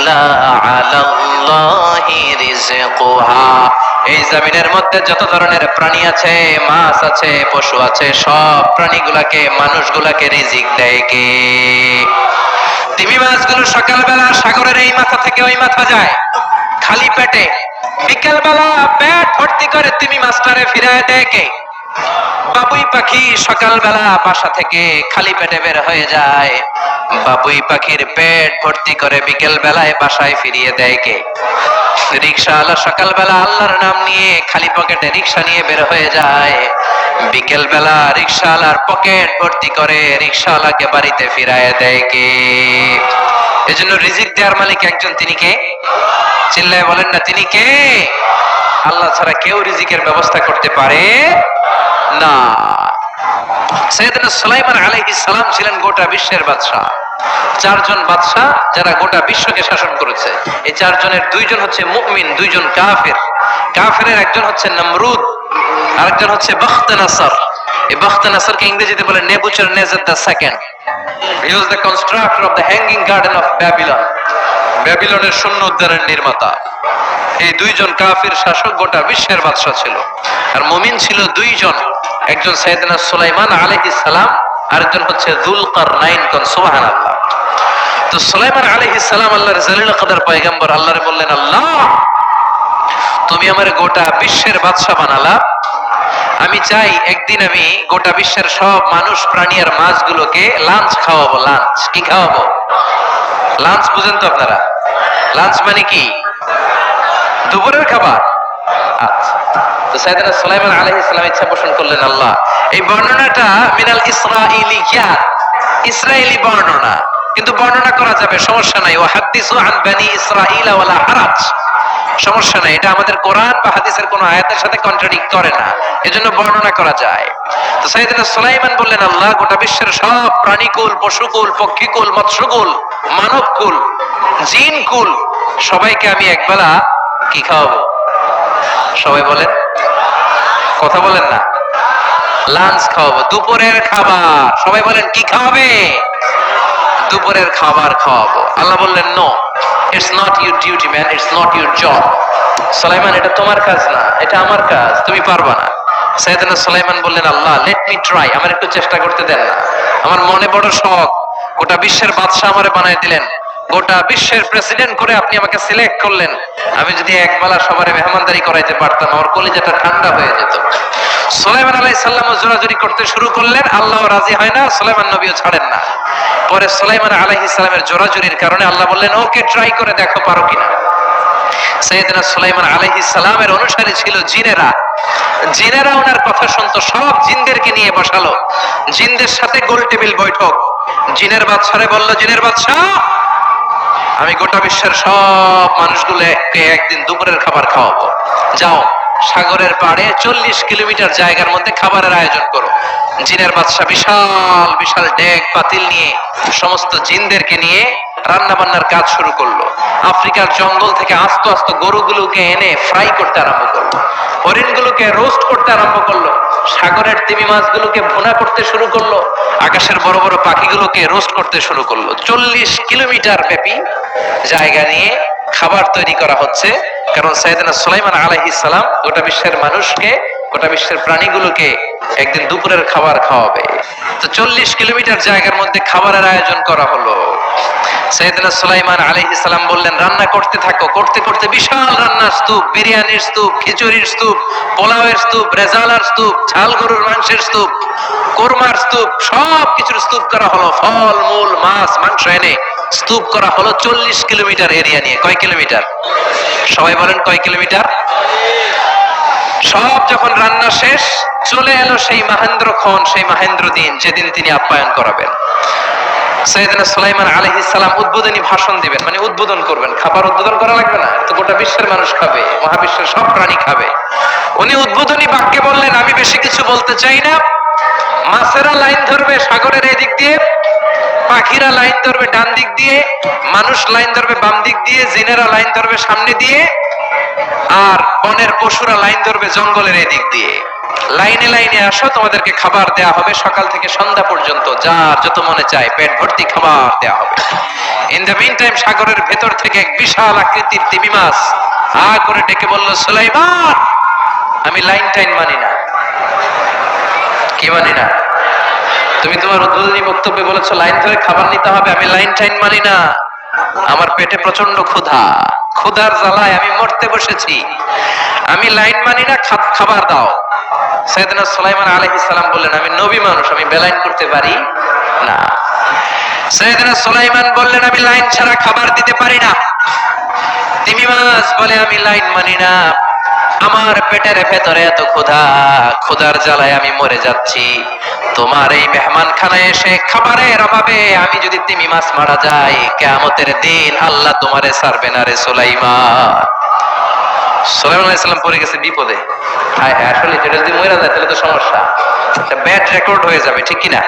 ইল্লা আলাল্লাহি রিজকুহা। এই জমিনের মধ্যে যত ধরনের প্রাণী আছে, মাছ আছে, পশু আছে, সব প্রাণীগুলাকে, মানুষগুলাকে রিজিক দেয় কে? তিমি মাছগুলো সকালবেলা সাগরের এই মাথা থেকে ওই মাথা যায় খালি পেটে, বিকেলবেলা পেট ভর্তি করে তিমি মাছটারে ফিরায় দেয় কে? বাবুই পাখি সকালবেলা বাসা থেকে খালি পেটে বের হয়ে যায়, বাবুই পাখির পেট ভর্তি করে বিকেল বেলায় বাসায় ফিরিয়ে দেয় কে? রিকশাওয়ালা সকালবেলা আল্লাহর নাম নিয়ে খালি পকেটে রিকশা নিয়ে বের হয়ে যায়, বিকেল বেলা রিকশাওয়ালার পকেট ভর্তি করে রিকশাওয়ালাকে বাড়িতে ফিরায় দেয় কে? এজন্য রিজিক দেওয়ার মালিক একজন, তিনি কে? চিল্লায় বলেন না, তিনি কে? আল্লাহ ছাড়া কেউ রিজিকের ব্যবস্থা করতে পারে না। সাইয়েদনা সুলাইমান আলাইহিস সালাম ছিলেন গোটা বিশ্বের বাদশা। চারজন বাদশা যারা গোটা বিশ্বকে শাসন করেছে, এই চারজনের দুইজন হচ্ছে মুমিন, দুইজন কাফের। কাফেরের একজন হচ্ছে নমরুদ, আরেকজন হচ্ছে বখতনাসর। এই বখতনাসরকে ইংরেজিতে বলে Nebuchadnezzar the second. He was the constructor of the hanging garden of Babylon. ব্যাবিলনের শূন্য উদ্ধারের নির্মাতা। এই দুইজন কাফির শাসক গোটা বিশ্বের বাদশা ছিল। আর মুমিন ছিল দুইজন, একজন সাইয়েদনা সুলাইমান আলাইহিস সালাম, আরেকজন হচ্ছে যুলকারনাইন। কোন সুবহানাল্লাহ। তো সুলাইমান আলাইহিস সালাম আল্লাহর জলিল কদর পয়গম্বর, আল্লাহরে বললেন, আল্লাহ তুমি আমার গোটা বিশ্বের বাদশা বানালা, আমি চাই একদিন আমি গোটা বিশ্বের সব মানুষ, প্রাণী আর মাছগুলোকে লাঞ্চ খাওয়াবো। লাঞ্চ কি খাওয়াবো? লাঞ্চ বুঝেন তো আপনারা? লাঞ্চ মানে কি? দুপুরের খাবার। আচ্ছা, তো সাইয়েদনা সুলাইমান আলাইহিস সালাম ইচ্ছা পোষণ করলেন, আল্লাহ এই বর্ণনাটা মিনাল ইসরাইলিয়াত, ইসরায়েলি বর্ণনা, কিন্তু বর্ণনা করা যাবে, সমস্যা নাই। ওয়া হাদিসু আন বানি ইসরাঈলা ওয়ালা হারাজ, সমস্যা নাই, এটা আমাদের কোরআন বা হাদিসের কোন আয়াতের সাথে কন্ট্রাডিক্ট করে না, এজন্য বর্ণনা করা যায়। তো সাইয়েদনা সুলাইমান বললেন, আল্লাহ গোটা বিশ্বের সব প্রাণীকুল, পশুকুল, পক্ষীকুল, মৎস্যকুল, মানবকুল, জিনকুল, সবাইকে আমি একবেলা কি খাওয়াবো? সবাই বলেন, কথা বলেন না। লাঞ্চ খাওয়াবো, দুপুরের খাবার। সবাই বলেন কি খাওয়াবে? দুপুরের খাবার খাওয়াবো। আল্লাহ বললেন, no, it's not your duty man, it's not your job. Sulaiman, এটা তোমার কাজ না, এটা আমার কাজ, তুমি পারবা না। সাইয়েদনা সুলাইমান বললেন, আল্লাহ লেট মি ট্রাই, আমার একটু চেষ্টা করতে দেন না, আমার মনে বড় শখ, গোটা বিশ্বের বাদশা আমারে বানায় দিলেন, গোটা বিশ্বের প্রেসিডেন্ট করে আপনি আমাকে সিলেক্ট করলেন, আমি যদি একবেলা সবারে মেহমানদারি করাইতে পারতাম, আমার কলিজাটা ঠান্ডা হয়ে যেত। সুলাইমান আলাইহিস সালাম জোরাজুরি করতে শুরু করলেন, আল্লাহ রাজি হয় না, সুলাইমান নবীও ছাড়েন না। পরে সুলাইমান আলাইহিস সালামের জোরাজুরির কারণে আল্লাহ বললেন, ওকে ট্রাই করে দেখো পারো কিনা। সাইয়েদনা সুলাইমান আলাইহিস সালামের অনুসারী ছিল জিনেরা। জিনেরা ওনার কথা শুনতো, সব জিনদেরকে নিয়ে বসালো, জিনদের সাথে গোল টেবিল বৈঠক। জিনের বাদশারে বলল, জিনের বাদশা, আমি গোটা বিশ্বের সব মানুষগুলোকে একদিন দুপুরের খাবার খাওয়াবো, যাও সাগরের পাড়ে 40 কিলোমিটার জায়গার মধ্যে খাবারের আয়োজন করো। জিনের বাদশা বিশাল বিশাল ডেক পাতিল নিয়ে সমস্ত জিনদেরকে নিয়ে রান্না বান্নার কাজ শুরু করলো। আফ্রিকার জঙ্গল থেকে আস্ত আস্ত গরুগুলোকে এনে ফ্রাই করতে আরম্ভ করলো, হরিণগুলোকে রোস্ট করতে আরম্ভ করলো, সাগরের তিমি মাছগুলোকে ভুনা করতে শুরু করলো, আকাশের বড় বড় পাখিগুলোকে রোস্ট করতে শুরু করলো। 40 কিলোমিটার ব্যাপী জায়গা নিয়ে খাবার তৈরি করা হচ্ছে, কারণ সাইয়েদনা সুলাইমান আলাইহিস সালাম গোটা বিশ্বের মানুষকে, গোটা বিশ্বের প্রাণীগুলোকে একদিন দুপুরের খাবার খাওয়াবে। তো 40 কিলোমিটার জায়গার মধ্যে খাবারের আয়োজন করা হলো। সাইয়েদনা সুলাইমান আলাইহিস সালাম বললেন, রান্না করতে থাকো। করতে করতে বিশাল রান্নার স্তূপ, বিরিয়ানির স্তূপ, খিচুড়ির স্তূপ, পোলাওয়ের স্তূপ, রেজালার স্তূপ, ঝাল গরুর মাংসের স্তূপ, কোরমার স্তূপ, সব কিছুর স্তূপ করা হলো। ফল মূল মাছ মাংস এনে স্তূপ করা হলো 40 কিলোমিটার এরিয়া নিয়ে। কয় কিলোমিটার? সবাই বলেন কয় কিলোমিটার? সব যখন রান্না শেষ, চলে এলো সেই মহেন্দ্রক্ষণ, সেই মহেন্দ্র দিন, যেদিন তিনি আপ্যায়ন করাবেন। সাইয়েদনা সুলাইমান আলাইহিস সালাম উদ্বোধনী ভাষণ দিবেন, মানে উদ্বোধন করবেন। খাবার উদ্বোধন করা লাগবে না, তো গোটা বিশ্বের মানুষ খাবে, মহাবিশ্বের সব প্রাণী খাবে। উনি উদ্বোধনী বাক্যে বললেন, আমি বেশি কিছু বলতে চাই না, মাছেরা লাইন ধরবে সাগরের এই দিক দিয়ে, পাখিরা লাইন ধরবে ডান দিক দিয়ে, মানুষ লাইন ধরবে বাম দিক দিয়ে, জিনেরা লাইন ধরবে সামনে দিয়ে, আর বনের পশুরা লাইন ধরবে জঙ্গলের এই দিক দিয়ে। লাইনে লাইনে আসো, তোমাদেরকে খাবার দেয়া হবে সকাল থেকে সন্ধ্যা পর্যন্ত, যার যত মনে চায় পেট ভর্তি খাবার দেয়া হবে। ইন দ্য মিন টাইম সাগরের ভেতর থেকে এক বিশাল আকৃতির তিমি মাছ হা করে ডেকে বলল, সুলাইমান, আমি লাইন টাইন মানি না। কি মানি না? তুমি তোমার উদ্বোধনী বক্তব্যে বলেছো লাইন ধরে খাবার নিতে হবে, আমি লাইন টাইন মানি না। আমার পেটে প্রচন্ড ক্ষুধা, ক্ষুধার জ্বালায় আমি মরতে বসেছি, আমি লাইন মানি না, খাবার দাও। সাইয়েদনা সুলাইমান আলাইহিস সালাম বললেন, আমি নবী মানুষ, আমি বেলাইন করতে পারি না। সাইয়েদনা সুলাইমান বললেন, আমি লাইন ছাড়া খাবার দিতে পারি না। তিমি মাছ বলে, আমি লাইন মানি না, আমার পেটের ভেতরে এত ক্ষুধা, ক্ষুধার জ্বালায় আমি মরে যাচ্ছি। তোমার এই মেহমান খানায় এসে খাবারের অভাবে আমি যদি তিমি মাছ মারা যাই, কিয়ামতের দিন আল্লাহ তোমারে ছাড়বে না রে সুলাইমান। সুলাইমান আলাইহিস সালাম পড়ে গেছে বিপদে। আসলে যেটা যদি মরে যায় তাহলে তো সমস্যা, ব্যাড রেকর্ড হয়ে যাবে, ঠিক কিনা?